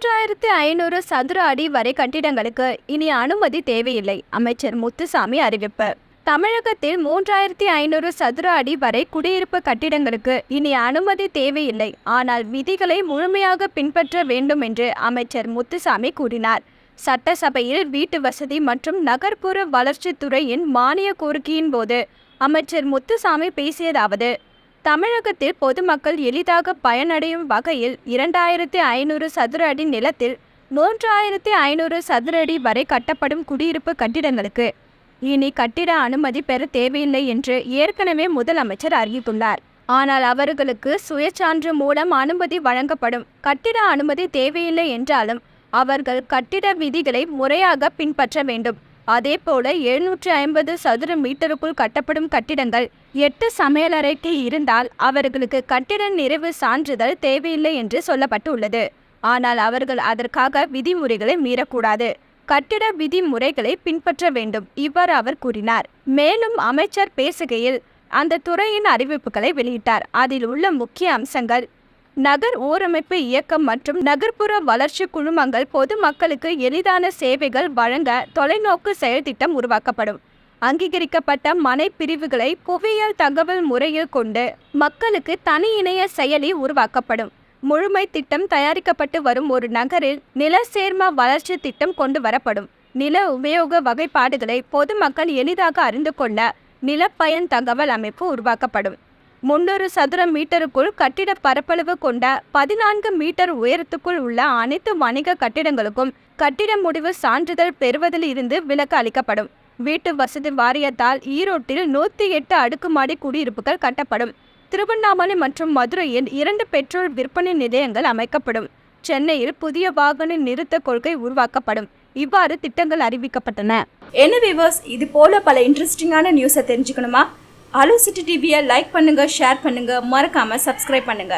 3500 சதுர அடி வரை கட்டிடங்களுக்கு இனி அனுமதி தேவையில்லை. அமைச்சர் முத்துசாமி அறிவிப்பு. தமிழகத்தில் 3500 சதுர அடி வரை குடியிருப்பு கட்டிடங்களுக்கு இனி அனுமதி தேவையில்லை. ஆனால் விதிகளை முழுமையாக பின்பற்ற வேண்டும் என்று அமைச்சர் முத்துசாமி கூறினார். சட்டசபையில் வீட்டு வசதி மற்றும் நகர்ப்புற வளர்ச்சித்துறையின் மானிய கோரிக்கையின் போது அமைச்சர் முத்துசாமி பேசியதாவது: தமிழகத்தில் பொதுமக்கள் எளிதாக பயனடையும் வகையில் 2500 சதுர அடி நிலத்தில் 3500 சதுர அடி வரை கட்டப்படும் குடியிருப்பு கட்டிடங்களுக்கு இனி கட்டிட அனுமதி பெற தேவையில்லை என்று ஏற்கனவே முதலமைச்சர் அறிவித்துள்ளார். ஆனால் அவர்களுக்கு சுயசான்று மூலம் அனுமதி வழங்கப்படும். கட்டிட அனுமதி தேவையில்லை என்றாலும் அவர்கள் கட்டிட விதிகளை முறையாக பின்பற்ற வேண்டும். அதேபோல 750 சதுர மீட்டருக்குள் கட்டப்படும் கட்டிடங்கள் 8 சமையலறைக்கு இருந்தால் அவர்களுக்கு கட்டிட நிறைவு சான்றிதழ் தேவையில்லை என்று சொல்லப்பட்டுள்ளது. ஆனால் அவர்கள் அதற்காக விதிமுறைகளை மீறக்கூடாது. கட்டிட விதிமுறைகளை பின்பற்ற வேண்டும். இவ்வாறு அவர் கூறினார். மேலும் அமைச்சர் பேசுகையில் அந்த துறையின் அறிவிப்புகளை வெளியிட்டார். அதில் உள்ள முக்கிய அம்சங்கள்: நகர் ஓரமைப்பு இயக்கம் மற்றும் நகர்ப்புற வளர்ச்சி குழுமங்கள் பொதுமக்களுக்கு எளிதான சேவைகள் வழங்க தொலைநோக்கு செயல் திட்டம் உருவாக்கப்படும். அங்கீகரிக்கப்பட்ட மனை பிரிவுகளை புவியியல் தகவல் முறையில் கொண்டு மக்களுக்கு தனி இணைய செயலி உருவாக்கப்படும். முழுமை திட்டம் தயாரிக்கப்பட்டு வரும் ஒரு நகரில் நில சேர்ம வளர்ச்சி திட்டம் கொண்டு வரப்படும். நில உபயோக வகைப்பாடுகளை பொதுமக்கள் எளிதாக அறிந்து கொள்ள நிலப்பயன் தகவல் அமைப்பு உருவாக்கப்படும். 300 சதுர மீட்டருக்குள் கட்டிட பரப்பளவு கொண்ட 14 மீட்டர் உயரத்துக்குள் உள்ள அனைத்து வணிக கட்டிடங்களுக்கும் கட்டிட முடிவு சான்றிதழ் பெறுவதில் இருந்து விலக்கு அளிக்கப்படும். வீட்டு வசதி வாரியத்தால் ஈரோட்டில் 108 அடுக்குமாடி குடியிருப்புகள் கட்டப்படும். திருவண்ணாமலை மற்றும் மதுரையில் 2 பெட்ரோல் விற்பனை நிலையங்கள் அமைக்கப்படும். சென்னையில் புதிய வாகன நிறுத்த கொள்கை உருவாக்கப்படும். இவ்வாறு திட்டங்கள் அறிவிக்கப்பட்டன. என்ன வியூவர்ஸ், இது போல பல இன்ட்ரெஸ்டிங்கான நியூஸை தெரிஞ்சுக்கணுமா? அலோ சிட்டி டிவியை லைக் பண்ணுங்க, ஷேர் பண்ணுங்க, மறக்காம சப்ஸ்கிரைப் பண்ணுங்க.